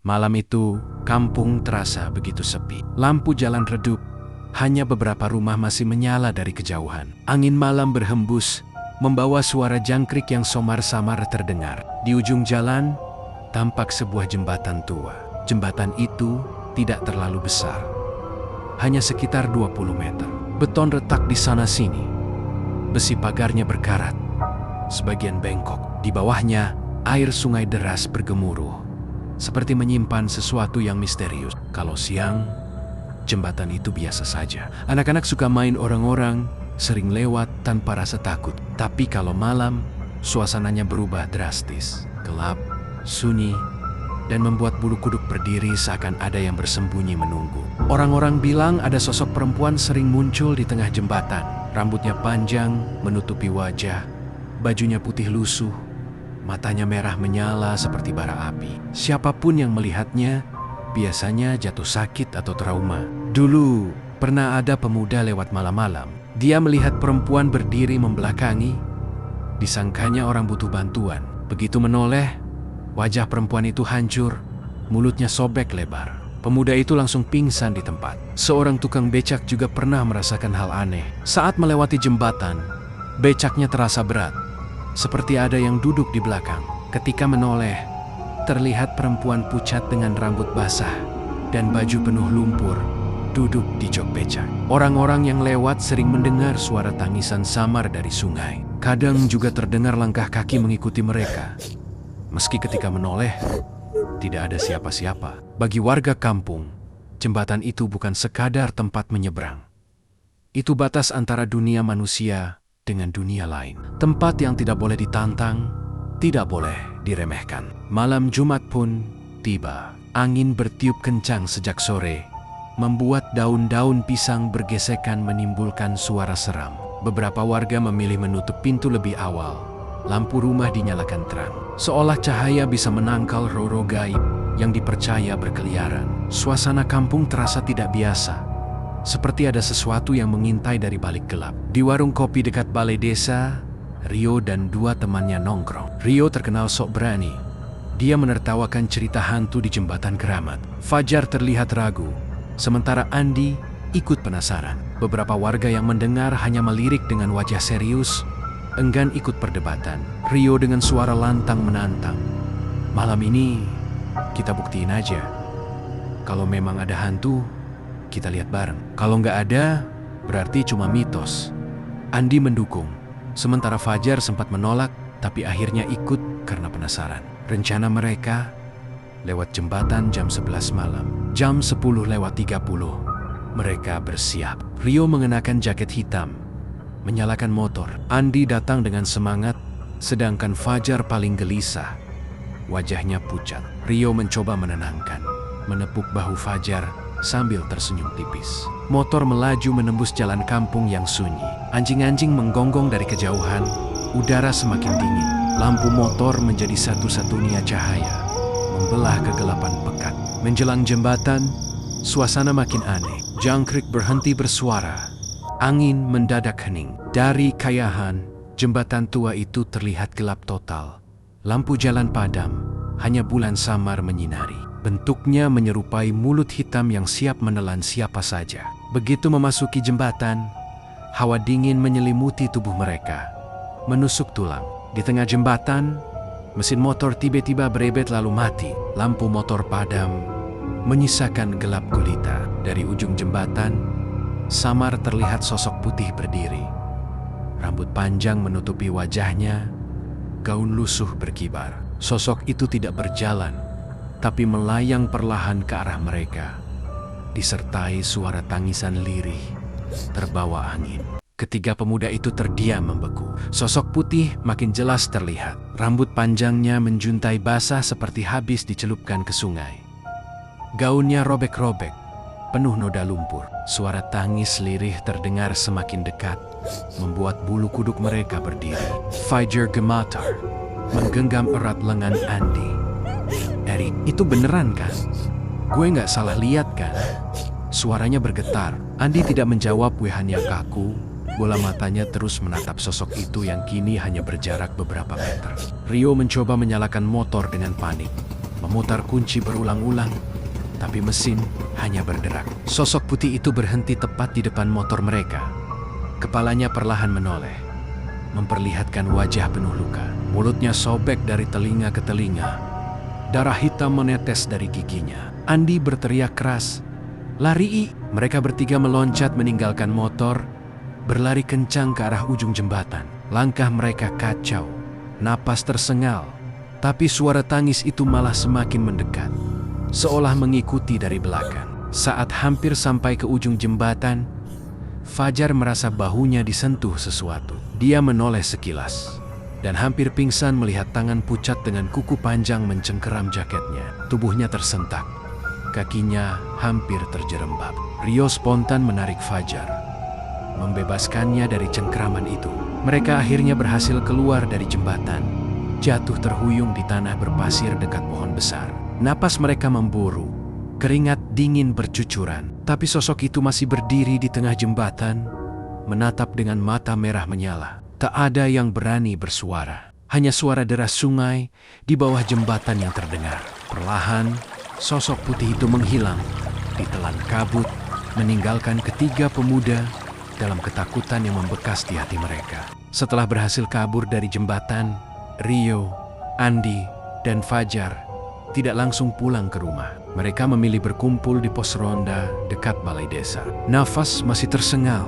Malam itu, kampung terasa begitu sepi. Lampu jalan redup, hanya beberapa rumah masih menyala dari kejauhan. Angin malam berhembus, membawa suara jangkrik yang samar-samar terdengar. Di ujung jalan, tampak sebuah jembatan tua. Jembatan itu tidak terlalu besar, hanya sekitar 20 meter. Beton retak di sana-sini, besi pagarnya berkarat, sebagian bengkok. Di bawahnya, air sungai deras bergemuruh, seperti menyimpan sesuatu yang misterius. Kalau siang, jembatan itu biasa saja. Anak-anak suka main orang-orang, sering lewat tanpa rasa takut. Tapi kalau malam, suasananya berubah drastis. Gelap, sunyi, dan membuat bulu kuduk berdiri seakan ada yang bersembunyi menunggu. Orang-orang bilang ada sosok perempuan sering muncul di tengah jembatan. Rambutnya panjang, menutupi wajah, bajunya putih lusuh, matanya merah menyala seperti bara api. Siapapun yang melihatnya biasanya jatuh sakit atau trauma. Dulu pernah ada pemuda lewat malam-malam. Dia melihat perempuan berdiri membelakangi. Disangkanya orang butuh bantuan. Begitu menoleh, wajah perempuan itu hancur, mulutnya sobek lebar. Pemuda itu langsung pingsan di tempat. Seorang tukang becak juga pernah merasakan hal aneh. Saat melewati jembatan, becaknya terasa berat, seperti ada yang duduk di belakang. Ketika menoleh, terlihat perempuan pucat dengan rambut basah dan baju penuh lumpur duduk di jok becak. Orang-orang yang lewat sering mendengar suara tangisan samar dari sungai. Kadang juga terdengar langkah kaki mengikuti mereka. Meski ketika menoleh, tidak ada siapa-siapa. Bagi warga kampung, jembatan itu bukan sekadar tempat menyeberang. Itu batas antara dunia manusia dengan dunia lain. Tempat yang tidak boleh ditantang, tidak boleh diremehkan. Malam Jumat pun tiba. Angin bertiup kencang sejak sore, membuat daun-daun pisang bergesekan menimbulkan suara seram. Beberapa warga memilih menutup pintu lebih awal. Lampu rumah dinyalakan terang, seolah cahaya bisa menangkal roh-roh gaib yang dipercaya berkeliaran. Suasana kampung terasa tidak biasa, seperti ada sesuatu yang mengintai dari balik gelap. Di warung kopi dekat balai desa, Rio dan dua temannya nongkrong. Rio terkenal sok berani. Dia menertawakan cerita hantu di jembatan keramat. Fajar terlihat ragu, sementara Andi ikut penasaran. Beberapa warga yang mendengar hanya melirik dengan wajah serius, enggan ikut perdebatan. Rio dengan suara lantang menantang, "Malam ini kita buktiin aja. Kalau memang ada hantu, kita lihat bareng. Kalau nggak ada, berarti cuma mitos." Andi mendukung, sementara Fajar sempat menolak, tapi akhirnya ikut karena penasaran. Rencana mereka lewat jembatan jam 11 malam. Jam 10:30, mereka bersiap. Rio mengenakan jaket hitam, menyalakan motor. Andi datang dengan semangat, sedangkan Fajar paling gelisah. Wajahnya pucat. Rio mencoba menenangkan, menepuk bahu Fajar sambil tersenyum tipis. Motor melaju menembus jalan kampung yang sunyi. Anjing-anjing menggonggong dari kejauhan. Udara semakin dingin. Lampu motor menjadi satu-satunya cahaya, membelah kegelapan pekat. Menjelang jembatan, suasana makin aneh. Jangkrik berhenti bersuara. Angin mendadak hening. Dari kejauhan, jembatan tua itu terlihat gelap total. Lampu jalan padam, hanya bulan samar menyinari. Bentuknya menyerupai mulut hitam yang siap menelan siapa saja. Begitu memasuki jembatan, hawa dingin menyelimuti tubuh mereka, menusuk tulang. Di tengah jembatan, mesin motor tiba-tiba berebet lalu mati. Lampu motor padam, menyisakan gelap gulita. Dari ujung jembatan, samar terlihat sosok putih berdiri. Rambut panjang menutupi wajahnya, gaun lusuh berkibar. Sosok itu tidak berjalan, tapi melayang perlahan ke arah mereka, disertai suara tangisan lirih terbawa angin. Ketiga pemuda itu terdiam membeku. Sosok putih makin jelas terlihat. Rambut panjangnya menjuntai basah seperti habis dicelupkan ke sungai. Gaunnya robek-robek, penuh noda lumpur. Suara tangis lirih terdengar semakin dekat, membuat bulu kuduk mereka berdiri. Fajar gemetar, menggenggam erat lengan Andi. "Erik, itu beneran kan? Gue nggak salah lihat kan?" Suaranya bergetar. Andi tidak menjawab, wajahnya kaku. Bola matanya terus menatap sosok itu yang kini hanya berjarak beberapa meter. Rio mencoba menyalakan motor dengan panik. memutar kunci berulang-ulang, tapi mesin hanya berderak. Sosok putih itu berhenti tepat di depan motor mereka. Kepalanya perlahan menoleh, memperlihatkan wajah penuh luka. Mulutnya sobek dari telinga ke telinga. Darah hitam menetes dari giginya. Andi berteriak keras, "Lari!" Mereka bertiga meloncat meninggalkan motor, berlari kencang ke arah ujung jembatan. Langkah mereka kacau, napas tersengal, tapi suara tangis itu malah semakin mendekat, seolah mengikuti dari belakang. Saat hampir sampai ke ujung jembatan, Fajar merasa bahunya disentuh sesuatu. Dia menoleh sekilas dan hampir pingsan melihat tangan pucat dengan kuku panjang mencengkeram jaketnya. Tubuhnya tersentak, kakinya hampir terjerembab. Rio spontan menarik Fajar, membebaskannya dari cengkeraman itu. Mereka akhirnya berhasil keluar dari jembatan, jatuh terhuyung di tanah berpasir dekat pohon besar. Napas mereka memburu, keringat dingin bercucuran. Tapi sosok itu masih berdiri di tengah jembatan, menatap dengan mata merah menyala. Tak ada yang berani bersuara. Hanya suara deras sungai di bawah jembatan yang terdengar. Perlahan, sosok putih itu menghilang, ditelan kabut, meninggalkan ketiga pemuda dalam ketakutan yang membekas di hati mereka. Setelah berhasil kabur dari jembatan, Rio, Andi, dan Fajar tidak langsung pulang ke rumah. Mereka memilih berkumpul di pos ronda dekat balai desa. Nafas masih tersengal,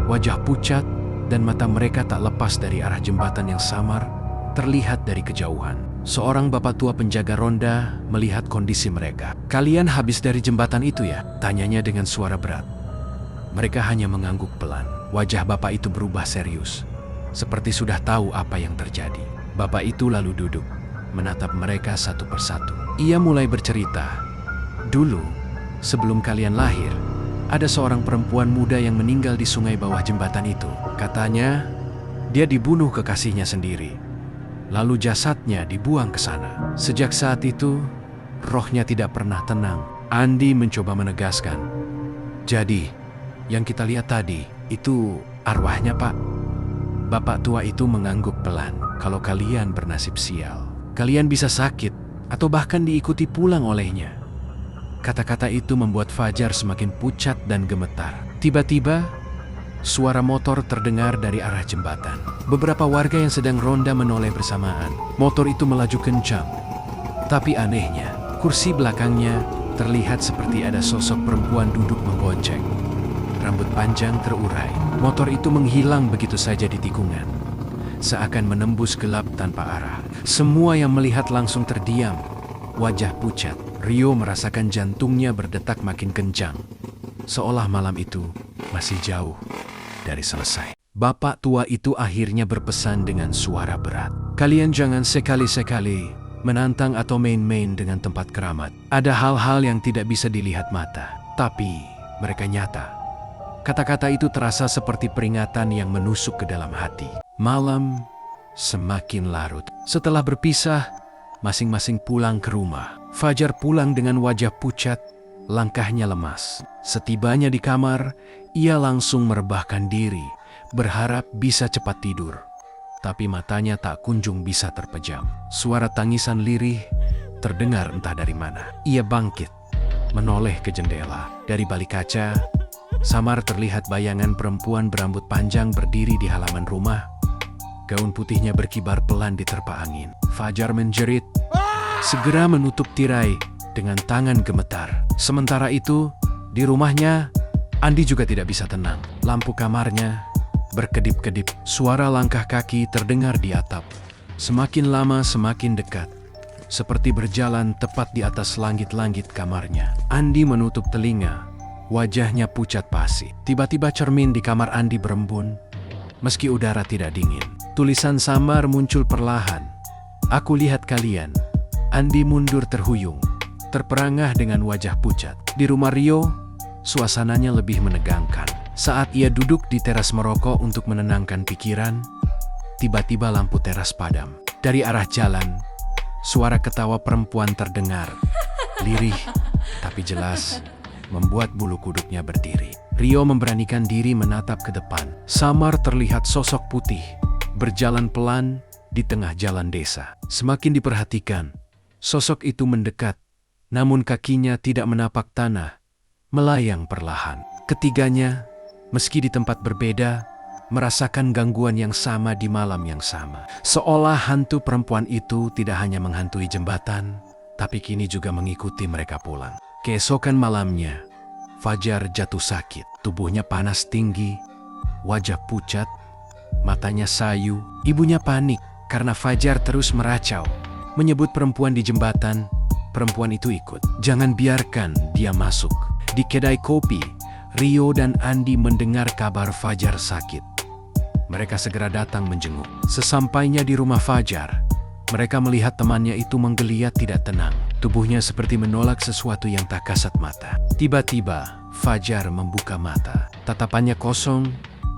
wajah pucat, dan mata mereka tak lepas dari arah jembatan yang samar terlihat dari kejauhan. Seorang bapak tua penjaga ronda melihat kondisi mereka. "Kalian habis dari jembatan itu ya?" tanyanya dengan suara berat. Mereka hanya mengangguk pelan. Wajah bapak itu berubah serius, seperti sudah tahu apa yang terjadi. Bapak itu lalu duduk, menatap mereka satu persatu. Ia mulai bercerita. "Dulu, sebelum kalian lahir, ada seorang perempuan muda yang meninggal di sungai bawah jembatan itu. Katanya, dia dibunuh kekasihnya sendiri. Lalu jasadnya dibuang ke sana. Sejak saat itu, rohnya tidak pernah tenang." Andi mencoba menegaskan, "Jadi, yang kita lihat tadi, itu arwahnya, Pak?" Bapak tua itu mengangguk pelan. "Kalau kalian bernasib sial, kalian bisa sakit atau bahkan diikuti pulang olehnya." Kata-kata itu membuat Fajar semakin pucat dan gemetar. Tiba-tiba, suara motor terdengar dari arah jembatan. Beberapa warga yang sedang ronda menoleh bersamaan. Motor itu melaju kencang. Tapi anehnya, kursi belakangnya terlihat seperti ada sosok perempuan duduk menggonceng. Rambut panjang terurai. Motor itu menghilang begitu saja di tikungan, seakan menembus gelap tanpa arah. Semua yang melihat langsung terdiam, wajah pucat. Rio merasakan jantungnya berdetak makin kencang, seolah malam itu masih jauh dari selesai. Bapak tua itu akhirnya berpesan dengan suara berat, "Kalian jangan sekali-sekali menantang atau main-main dengan tempat keramat. Ada hal-hal yang tidak bisa dilihat mata, tapi mereka nyata." Kata-kata itu terasa seperti peringatan yang menusuk ke dalam hati. Malam semakin larut. Setelah berpisah, masing-masing pulang ke rumah. Fajar pulang dengan wajah pucat, langkahnya lemas. Setibanya di kamar, ia langsung merebahkan diri, berharap bisa cepat tidur. Tapi matanya tak kunjung bisa terpejam. Suara tangisan lirih terdengar entah dari mana. Ia bangkit, menoleh ke jendela. Dari balik kaca, samar terlihat bayangan perempuan berambut panjang berdiri di halaman rumah. Gaun putihnya berkibar pelan diterpa angin. Fajar menjerit, segera menutup tirai dengan tangan gemetar. Sementara itu, di rumahnya, Andi juga tidak bisa tenang. Lampu kamarnya berkedip-kedip. Suara langkah kaki terdengar di atap. Semakin lama semakin dekat, seperti berjalan tepat di atas langit-langit kamarnya. Andi menutup telinga. Wajahnya pucat pasi. Tiba-tiba cermin di kamar Andi berembun, meski udara tidak dingin. Tulisan samar muncul perlahan. "Aku lihat kalian." Andi mundur terhuyung, terperangah dengan wajah pucat. Di rumah Rio, suasananya lebih menegangkan. Saat ia duduk di teras merokok untuk menenangkan pikiran, tiba-tiba lampu teras padam. Dari arah jalan, suara ketawa perempuan terdengar. Lirih, tapi jelas, membuat bulu kuduknya berdiri. Rio memberanikan diri menatap ke depan. Samar terlihat sosok putih, berjalan pelan di tengah jalan desa. Semakin diperhatikan, Sosok itu mendekat, namun kakinya tidak menapak tanah, melayang perlahan. Ketiganya, meski di tempat berbeda, merasakan gangguan yang sama di malam yang sama. Seolah hantu perempuan itu tidak hanya menghantui jembatan, tapi kini juga mengikuti mereka pulang. Keesokan malamnya, Fajar jatuh sakit. Tubuhnya panas tinggi, wajah pucat, matanya sayu. Ibunya panik karena Fajar terus meracau, menyebut perempuan di jembatan. Perempuan itu ikut. Jangan biarkan dia masuk. Di kedai kopi, Rio dan Andi mendengar kabar Fajar sakit. Mereka segera datang menjenguk. Sesampainya di rumah Fajar, mereka melihat temannya itu menggeliat tidak tenang. Tubuhnya seperti menolak sesuatu yang tak kasat mata. Tiba-tiba, Fajar membuka mata. Tatapannya kosong,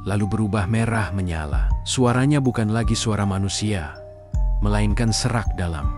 lalu berubah merah menyala. Suaranya bukan lagi suara manusia, melainkan serak dalam,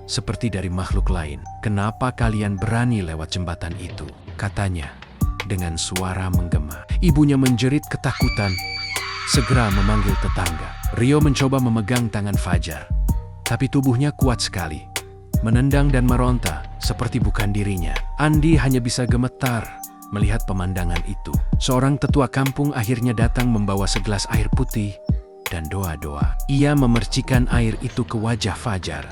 seperti dari makhluk lain. "Kenapa kalian berani lewat jembatan itu?" katanya dengan suara menggema. Ibunya menjerit ketakutan, segera memanggil tetangga. Rio mencoba memegang tangan Fajar, tapi tubuhnya kuat sekali, menendang dan meronta seperti bukan dirinya. Andi hanya bisa gemetar melihat pemandangan itu. Seorang tetua kampung akhirnya datang membawa segelas air putih dan doa-doa. Ia memercikan air itu ke wajah Fajar.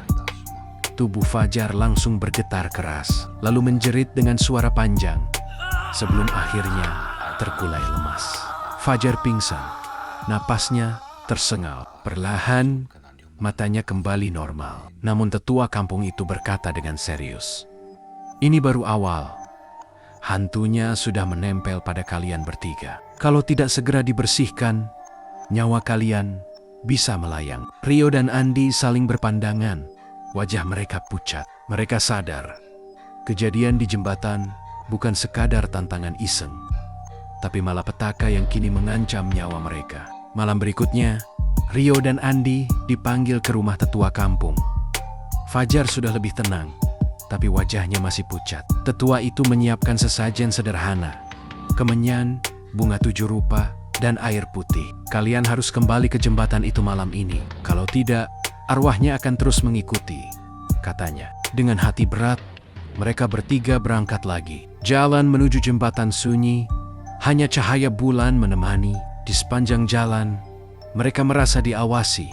Tubuh Fajar langsung bergetar keras, lalu menjerit dengan suara panjang, sebelum akhirnya terkulai lemas. Fajar pingsan, napasnya tersengal. Perlahan, matanya kembali normal. Namun tetua kampung itu berkata dengan serius, "Ini baru awal. Hantunya sudah menempel pada kalian bertiga. Kalau tidak segera dibersihkan, nyawa kalian bisa melayang." Rio dan Andi saling berpandangan. Wajah mereka pucat. Mereka sadar, kejadian di jembatan bukan sekadar tantangan iseng, tapi malapetaka yang kini mengancam nyawa mereka. Malam berikutnya, Rio dan Andi dipanggil ke rumah tetua kampung. Fajar sudah lebih tenang, tapi wajahnya masih pucat. Tetua itu menyiapkan sesajen sederhana, kemenyan, bunga 7 rupa, dan air putih. "Kalian harus kembali ke jembatan itu malam ini. Kalau tidak, arwahnya akan terus mengikuti," katanya. Dengan hati berat, mereka bertiga berangkat lagi. Jalan menuju jembatan sunyi, hanya cahaya bulan menemani. Di sepanjang jalan, mereka merasa diawasi,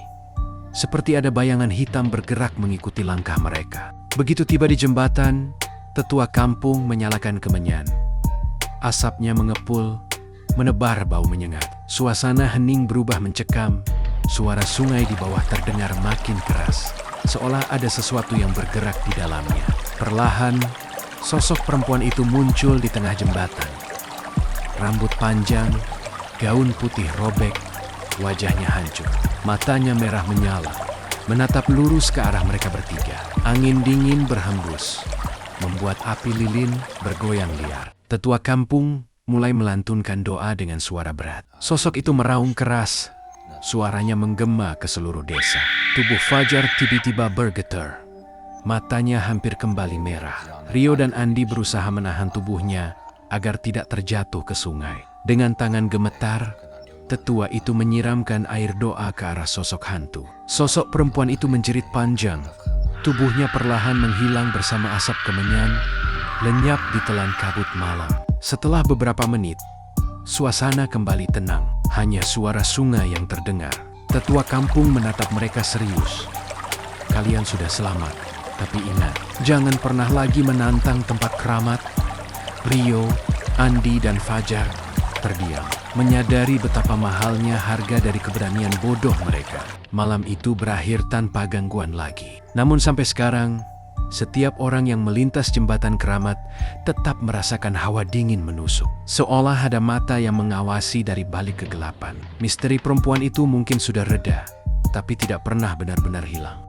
seperti ada bayangan hitam bergerak mengikuti langkah mereka. Begitu tiba di jembatan, tetua kampung menyalakan kemenyan. Asapnya mengepul, menebar bau menyengat. Suasana hening berubah mencekam. Suara sungai di bawah terdengar makin keras, seolah ada sesuatu yang bergerak di dalamnya. Perlahan, sosok perempuan itu muncul di tengah jembatan. Rambut panjang, gaun putih robek, wajahnya hancur. Matanya merah menyala, menatap lurus ke arah mereka bertiga. Angin dingin berhembus, membuat api lilin bergoyang liar. Tetua kampung mulai melantunkan doa dengan suara berat. Sosok itu meraung keras, suaranya menggema ke seluruh desa. Tubuh Fajar tiba-tiba bergetar. Matanya hampir kembali merah. Rio dan Andi berusaha menahan tubuhnya agar tidak terjatuh ke sungai. Dengan tangan gemetar, tetua itu menyiramkan air doa ke arah sosok hantu. Sosok perempuan itu menjerit panjang. Tubuhnya perlahan menghilang bersama asap kemenyan, lenyap di telan kabut malam. Setelah beberapa menit, suasana kembali tenang. Hanya suara sungai yang terdengar. Tetua kampung menatap mereka serius. "Kalian sudah selamat, tapi ingat, jangan pernah lagi menantang tempat keramat." Rio, Andi, dan Fajar terdiam, menyadari betapa mahalnya harga dari keberanian bodoh mereka. Malam itu berakhir tanpa gangguan lagi. Namun sampai sekarang, setiap orang yang melintas jembatan keramat tetap merasakan hawa dingin menusuk. Seolah ada mata yang mengawasi dari balik kegelapan. Misteri perempuan itu mungkin sudah reda, tapi tidak pernah benar-benar hilang.